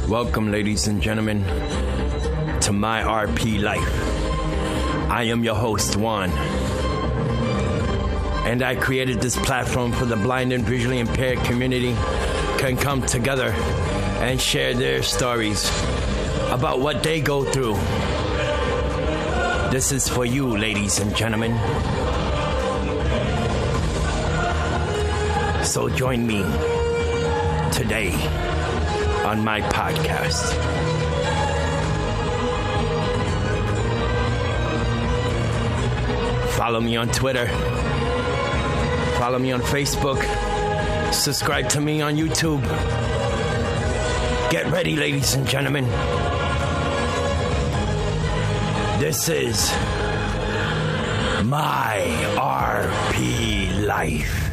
Welcome, ladies and gentlemen, to my RP life. I am your host, Juan, and I created this platform for the blind and visually impaired community can come together and share their stories about what they go through. This is for you, ladies and gentlemen. So join me today on my podcast. Follow me on Twitter. Follow me on Facebook. Subscribe to me on YouTube. Get ready, ladies and gentlemen. This is my RP life.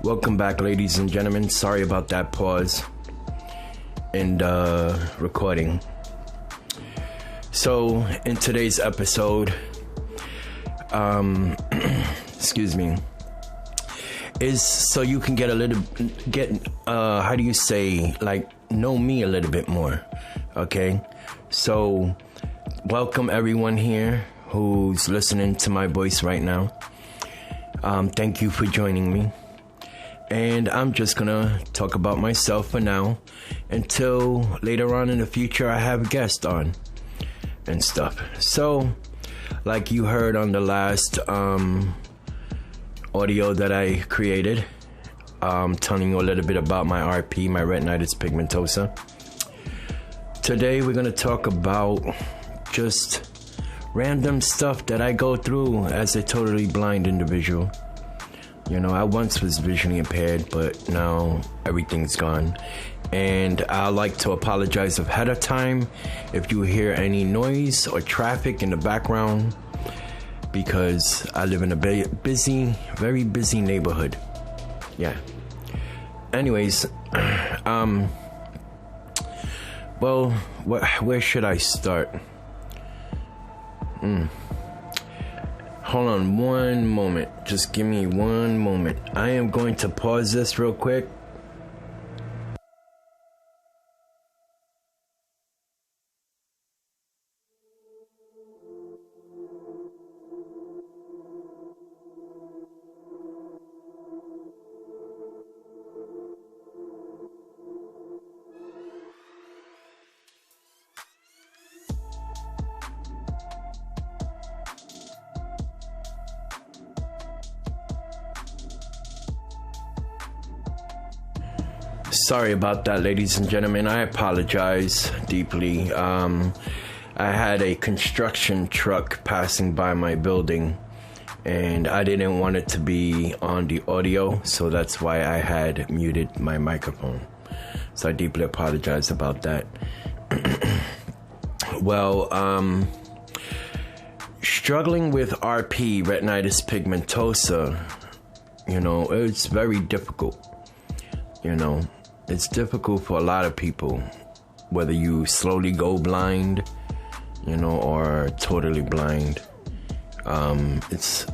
Welcome back, ladies and gentlemen. Sorry about that pause in the recording. So, in today's episode, excuse me, is so you can know me a little bit more, okay? So, welcome everyone here who's listening to my voice right now. Thank you for joining me. And I'm just gonna talk about myself for now until later on in the future I have guests on and stuff. So, like you heard on the last audio that I created, telling you a little bit about my RP, my retinitis pigmentosa. Today we're gonna talk about just random stuff that I go through as a totally blind individual. You know, I once was visually impaired, but now everything's gone. And I'd like to apologize ahead of time if you hear any noise or traffic in the background, because I live in a very busy neighborhood. Yeah. Anyways, well, where should I start? Hold on one moment. Just give me one moment. I am going to pause this real quick. Sorry about that, ladies and gentlemen. I apologize deeply. I had a construction truck passing by my building, and I didn't want it to be on the audio, so that's why I had muted my microphone. So I deeply apologize about that. Well, struggling with RP, retinitis pigmentosa, it's very difficult. It's difficult for a lot of people, whether you slowly go blind, or totally blind. It's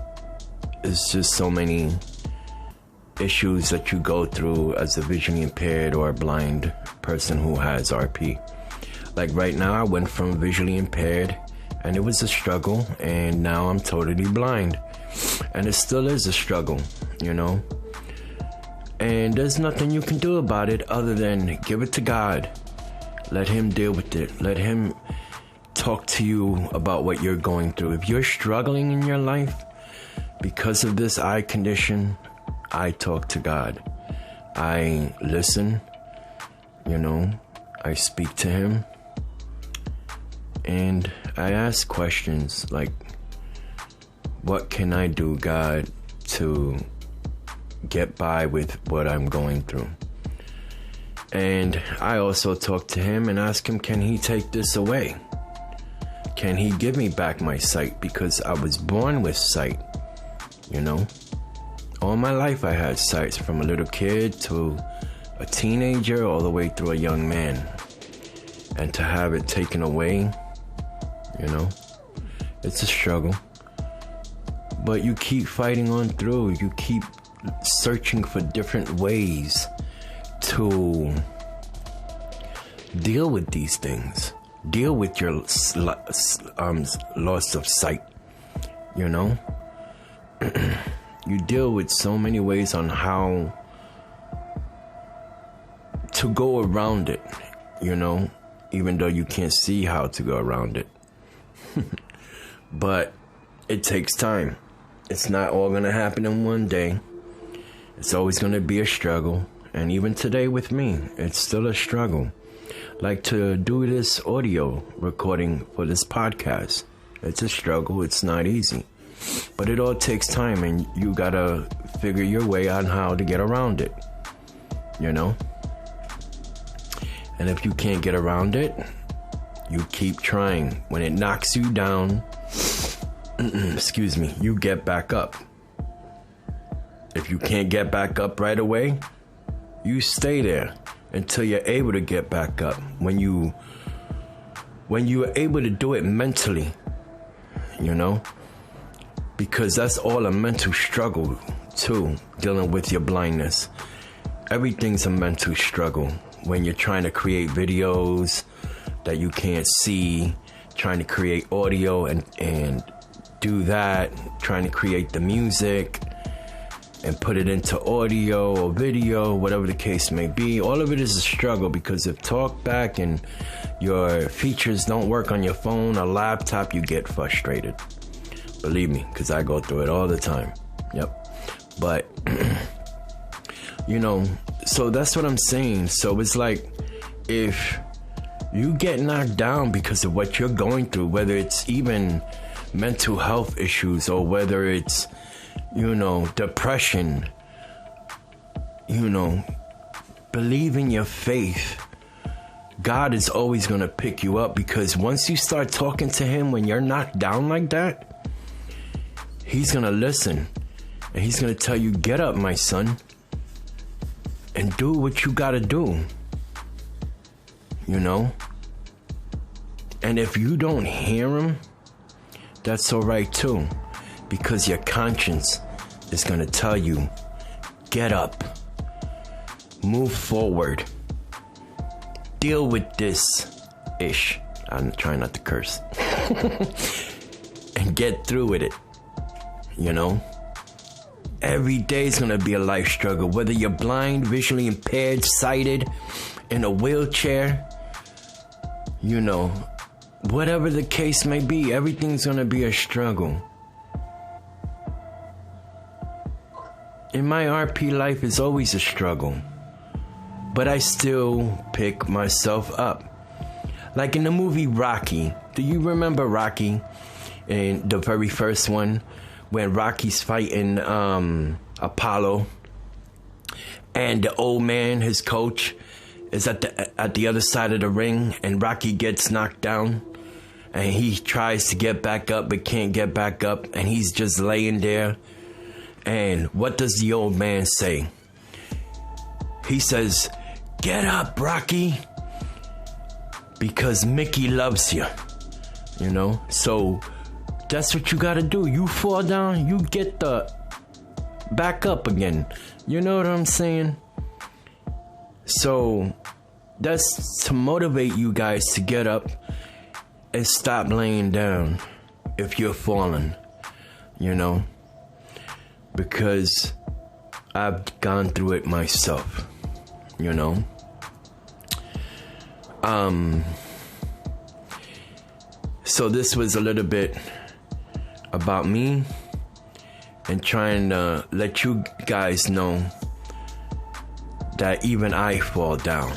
just so many issues that you go through as a visually impaired or a blind person who has RP. Like right now, I went from visually impaired, and it was a struggle, and now I'm totally blind, and it still is a struggle, And there's nothing you can do about it other than give it to God. Let Him deal with it. Let Him talk to you about what you're going through. If you're struggling in your life because of this eye condition, I talk to God. I listen, I speak to Him. And I ask questions like, what can I do, God, to get by with what I'm going through? And I also talk to Him and ask Him, can He take this away? Can He give me back my sight? Because I was born with sight, All my life I had sight, from a little kid to a teenager all the way through a young man. And to have it taken away, you know? It's a struggle. But you keep fighting on through. You keep searching for different ways to deal with these things. Deal with your loss of sight, you know? You deal with so many ways on how to go around it, you know? Even though you can't see how to go around it. But it takes time. It's not all gonna happen in one day. It's always gonna be a struggle. And even today with me, it's still a struggle. Like to do this audio recording for this podcast. It's a struggle. It's not easy. But it all takes time, and you gotta figure your way on how to get around it. You know? And if you can't get around it, you keep trying. When it knocks you down, excuse me, you get back up. If you can't get back up right away, you stay there until you're able to get back up. When you are able to do it mentally, you know, because that's all a mental struggle too, dealing with your blindness. Everything's a mental struggle when you're trying to create videos that you can't see, trying to create audio and do that, trying to create the music and put it into audio or video, whatever the case may be. All of it is a struggle, because if talkback and your features don't work on your phone or laptop, you get frustrated. Believe me, because I go through it all the time. Yep. But, you know, so that's what I'm saying. So it's like, if you get knocked down because of what you're going through, whether it's even mental health issues or whether it's, you know, depression, you know, believe in your faith. God is always going to pick you up, because once you start talking to him when you're knocked down like that, he's going to listen, and he's going to tell you, get up, my son, and do what you got to do, you know? And if you don't hear him, that's all right too, because your conscience is going to tell you, get up, move forward, deal with this ish. I'm trying not to curse. And get through with it, you know? Every day is going to be a life struggle, whether you're blind, visually impaired, sighted, in a wheelchair, you know, whatever the case may be, everything's going to be a struggle. In my RP life, it's always a struggle, but I still pick myself up. Like in the movie Rocky. Do you remember Rocky? In the very first one, when Rocky's fighting Apollo, and the old man, his coach, is at the other side of the ring, and Rocky gets knocked down, and he tries to get back up but can't get back up, and he's just laying there. And what does the old man say? He says, get up, Rocky, because Mickey loves you, you know? So that's what you gotta do. You fall down, you get the back up again. You know what I'm saying? So that's to motivate you guys to get up and stop laying down if you're falling, you know? Because I've gone through it myself, you know? So this was a little bit about me and trying to let you guys know that even I fall down.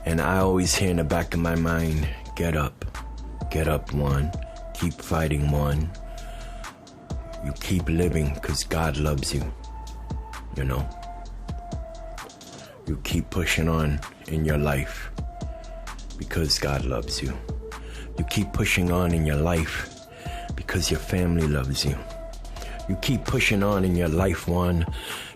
And I always hear in the back of my mind, get up, one, keep fighting, one. You keep living because God loves you, you know. You keep pushing on in your life because God loves you. You keep pushing on in your life because your family loves you. You keep pushing on in your life, one,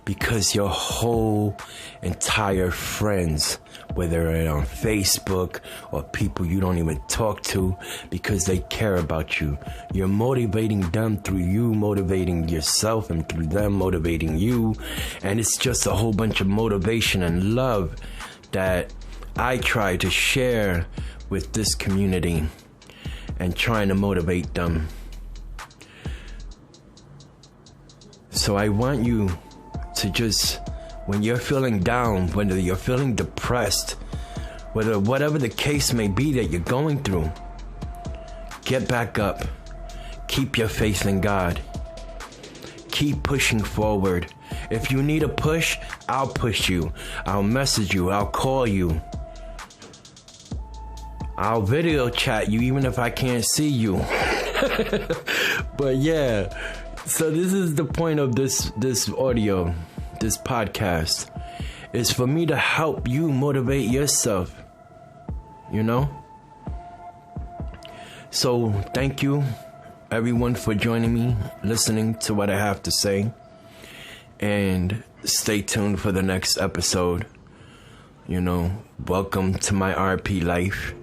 because your whole entire friends, whether they're on Facebook or people you don't even talk to, because they care about you. You're motivating them through you motivating yourself, and through them motivating you. And it's just a whole bunch of motivation and love that I try to share with this community and trying to motivate them. So I want you to just, when you're feeling down, whether you're feeling depressed, whatever the case may be that you're going through, get back up. Keep your faith in God. Keep pushing forward. If you need a push, I'll push you. I'll message you. I'll call you. I'll video chat you even if I can't see you. But yeah, so this is the point of this audio, this podcast, is for me to help you motivate yourself, you know? So thank you everyone for joining me, listening to what I have to say, and stay tuned for the next episode. You know, welcome to my RP life.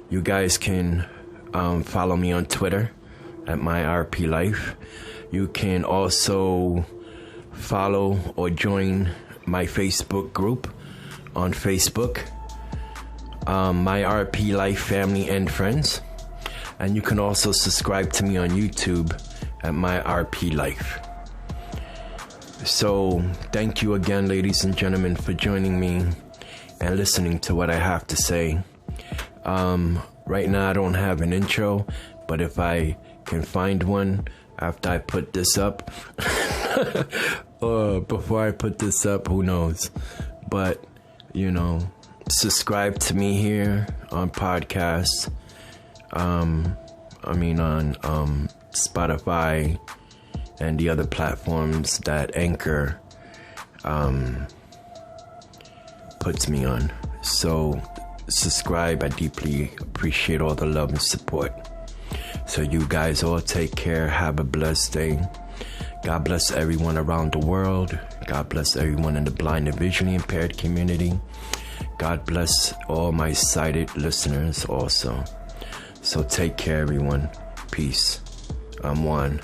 You guys can follow me on Twitter at my RP life. You can also follow or join my Facebook group on Facebook, my RP life family and friends. And you can also subscribe to me on YouTube at my RP life. So thank you again, ladies and gentlemen, for joining me and listening to what I have to say. Right now I don't have an intro, but if I can find one after I put this up, or before I put this up, who knows? But, you know, subscribe to me here on podcasts. On Spotify and the other platforms that Anchor puts me on. So subscribe. I deeply appreciate all the love and support. So you guys all take care. Have a blessed day. God bless everyone around the world. God bless everyone in the blind and visually impaired community. God bless all my sighted listeners also. So take care, everyone. Peace. I'm Juan.